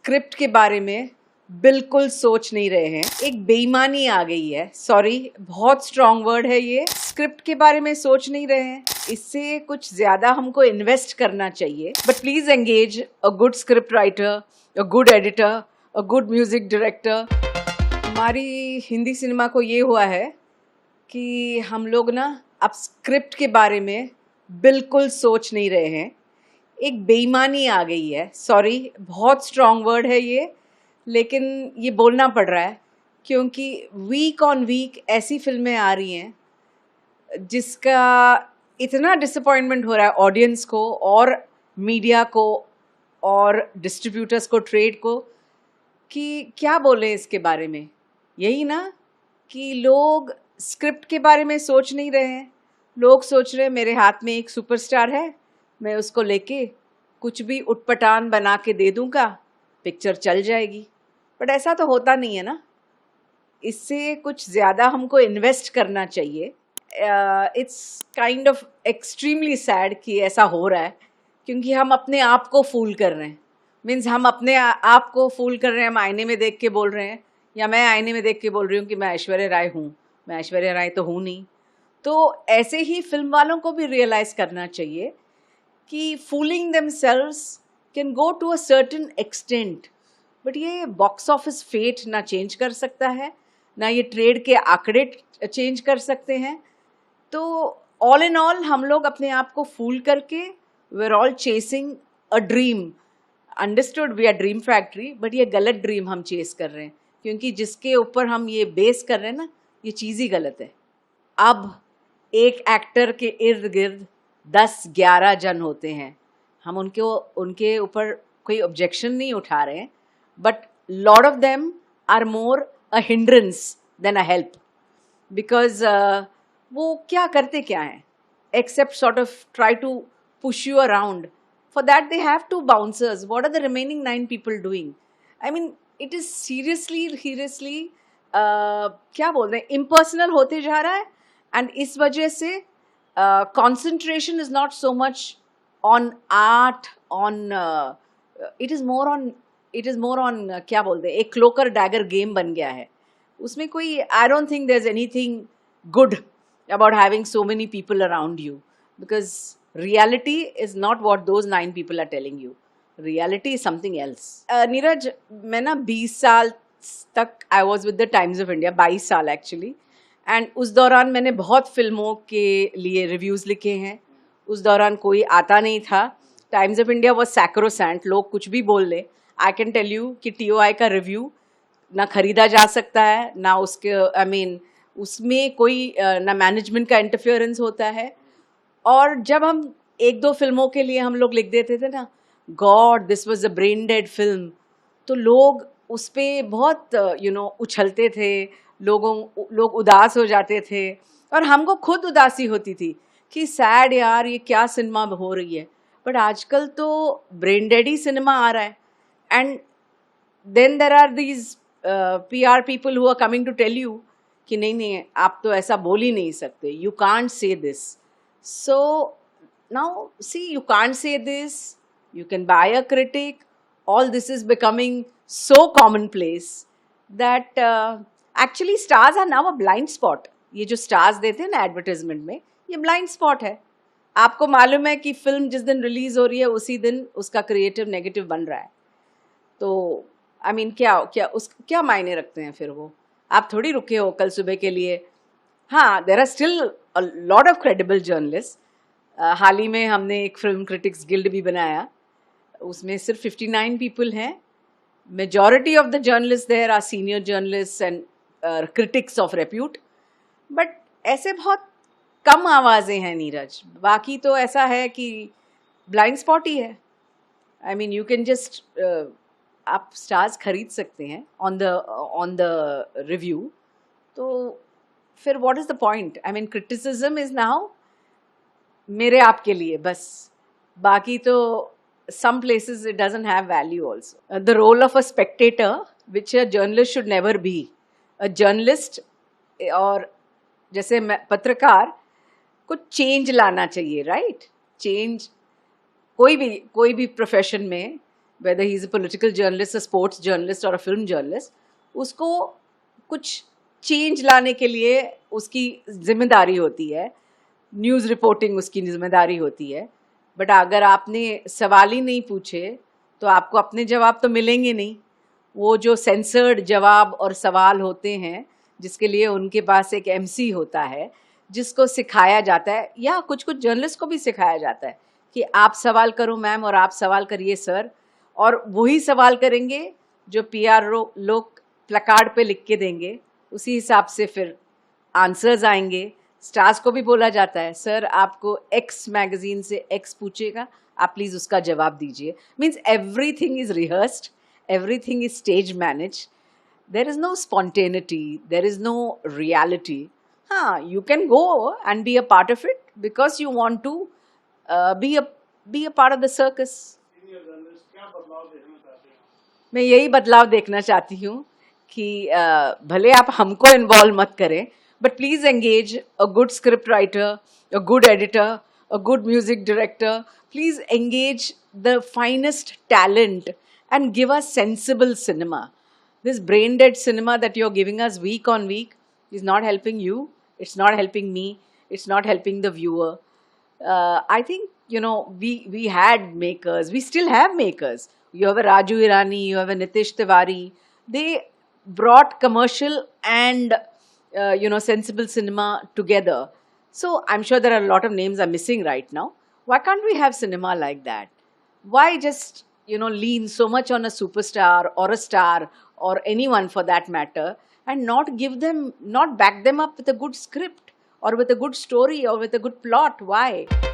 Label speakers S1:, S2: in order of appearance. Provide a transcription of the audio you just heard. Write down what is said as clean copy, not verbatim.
S1: Script के बारे में बिल्कुल सोच नहीं रहे हैं। एक बेईमानी आ गई है। सॉरी, बहुत स्ट्रॉन्ग वर्ड है ये। स्क्रिप्ट के बारे में सोच नहीं रहे हैं, इससे कुछ ज्यादा हमको इन्वेस्ट करना चाहिए। But please engage a good script writer, a good editor, a good music director. हमारी हिंदी सिनेमा को ये हुआ है कि हम लोग ना अब स्क्रिप्ट के बारे में बिल्कुल सोच नहीं रहे हैं। एक बेईमानी आ गई है। सॉरी, बहुत स्ट्रॉन्ग वर्ड है ये, लेकिन ये बोलना पड़ रहा है क्योंकि वीक ऑन वीक ऐसी फिल्में आ रही हैं जिसका इतना डिसअपॉइंटमेंट हो रहा है ऑडियंस को और मीडिया को और डिस्ट्रीब्यूटर्स को, ट्रेड को, कि क्या बोलें इसके बारे में। यही ना कि लोग स्क्रिप्ट के बारे में सोच नहीं रहे हैं। लोग सोच रहे हैं मेरे हाथ में एक सुपरस्टार है, मैं उसको लेके कुछ भी उटपटांग बना के दे दूंगा, पिक्चर चल जाएगी। बट ऐसा तो होता नहीं है ना। इससे कुछ ज़्यादा हमको इन्वेस्ट करना चाहिए। It's kind of extremely sad कि ऐसा हो रहा है क्योंकि हम अपने आप को फूल कर रहे हैं। मीन्स हम अपने आप को फूल कर रहे हैं। हम आईने में देख के बोल रहे हैं, या मैं आईने में देख के बोल रही हूँ कि मैं ऐश्वर्या राय हूँ। मैं ऐश्वर्या राय तो हूँ नहीं। तो ऐसे ही फिल्म वालों को भी रियलाइज़ करना चाहिए कि fooling themselves can go to a certain extent, but ये बॉक्स ऑफिस फेट ना चेंज कर सकता है, ना ये ट्रेड के आंकड़े चेंज कर सकते हैं। तो ऑल इन ऑल हम लोग अपने आप को फूल करके we are all chasing a dream. Understood, we are dream factory, but ये गलत ड्रीम हम चेस कर रहे हैं क्योंकि जिसके ऊपर हम ये बेस कर रहे हैं ना, ये चीज़ ही गलत है। अब एक एक्टर के इर्द गिर्द 10-11 जन होते हैं। हम उनके ऊपर कोई ऑब्जेक्शन नहीं उठा रहे हैं, but lot of them are more a hindrance than a help, because वो क्या करते क्या हैं except sort of try to push you around. For that they have two bouncers. What are the remaining 9 people doing? I mean, it is seriously क्या बोल रहे हैं, impersonal होते जा रहा है. And इस वजह से concentration is not so much on art, on it is more on क्या बोलते हैं, एक क्लोकर डैगर गेम बन गया है. उसमें कोई, I don't think there's anything good about having so many people around you, because reality is not what those 9 people are telling you. Reality is something else. Neeraj, मैं ना 20 साल तक I was with the Times of India, 22 साल actually, and उस दौरान मैंने बहुत फिल्मों के लिए रिव्यूज़ लिखे हैं. उस दौरान कोई आता नहीं था. Times of India was sacrosanct. लोग कुछ भी बोल लें. I can tell you कि TOI का रिव्यू ना खरीदा जा सकता है, ना उसके उसमें कोई ना मैनेजमेंट का इंटरफेरेंस होता है. और जब हम 1-2 फिल्मों के लिए हम लोग लिख देते थे ना, God this was a brain dead film, तो लोग उस पर बहुत उछलते थे. लोग उदास हो जाते थे और हमको खुद उदासी होती थी कि सैड यार, ये क्या सिनेमा हो रही है. बट आजकल तो ब्रेन डेड ही सिनेमा आ रहा है. And then there are these PR people who are coming to tell you कि नहीं, आप तो ऐसा बोल ही नहीं सकते, you can't say this. So now see, you can't say this, you can buy a critic. All this is becoming so commonplace that actually stars are now a blind spot. ये जो stars देते हैं ना advertisement में, ये blind spot है. आपको मालूम है कि फिल्म जिस दिन रिलीज हो रही है उसी दिन उसका क्रिएटिव नेगेटिव बन रहा है. तो क्या मायने रखते हैं फिर वो. आप थोड़ी रुके हो कल सुबह के लिए. हाँ, there are still a lot of credible journalist. हाल ही में हमने एक फिल्म क्रिटिक्स गिल्ड भी बनाया. उसमें सिर्फ 59 पीपल हैं. Majority of the journalist there are senior journalist and critics of repute. But ऐसे बहुत कम आवाज़ें हैं नीरज. बाकी तो ऐसा है कि ब्लाइंड स्पॉट ही है. I mean you can just, आप स्टार्स खरीद सकते हैं ऑन द रिव्यू. तो फिर what is the point. I mean criticism is now मेरे आपके लिए बस. बाकी तो some places it doesn't have value also. The role of a spectator, which a journalist should never be. A journalist और जैसे पत्रकार कुछ चेंज लाना चाहिए, राइट. चेंज कोई भी प्रोफेशन में whether he's a political journalist, a sports journalist or a film journalist, उसको कुछ चेंज लाने के लिए उसकी जिम्मेदारी होती है, न्यूज़ रिपोर्टिंग उसकी जिम्मेदारी होती है. बट अगर आपने सवाल ही नहीं पूछे तो आपको अपने जवाब तो मिलेंगे नहीं. वो जो सेंसर्ड जवाब और सवाल होते हैं जिसके लिए उनके पास एक एमसी होता है, जिसको सिखाया जाता है, या कुछ कुछ जर्नलिस्ट को भी सिखाया जाता है कि आप सवाल करो मैम और आप सवाल करिए सर, और वही सवाल करेंगे जो पीआरओ लोग प्लकार्ड पे लिख के देंगे, उसी हिसाब से फिर आंसर्स आएंगे. स्टार्स को भी बोला जाता है, सर आपको एक्स मैगजीन से एक्स पूछेगा, आप प्लीज़ उसका जवाब दीजिए. Means everything is rehearsed, everything is stage managed. There is no spontaneity, there is no reality. You can go and be a part of it because you want to be a part of the circus. मैं यही बदलाव देखना चाहती हूँ कि भले आप हमको इन्वॉल्व मत करें, but please engage a good script writer, a good editor, a good music director. Please engage the finest talent and give us sensible cinema. This brain dead cinema that you're giving us week on week is not helping you, it's not helping me, it's not helping the viewer. I think, we had makers, we still have makers. You have a Raju Irani, you have a Nitish Tiwari. They brought commercial and sensible cinema together. So I'm sure there are a lot of names I'm missing right now. Why can't we have cinema like that? Why just lean so much on a superstar or a star or anyone for that matter, and not back them up with a good script or with a good story or with a good plot? Why?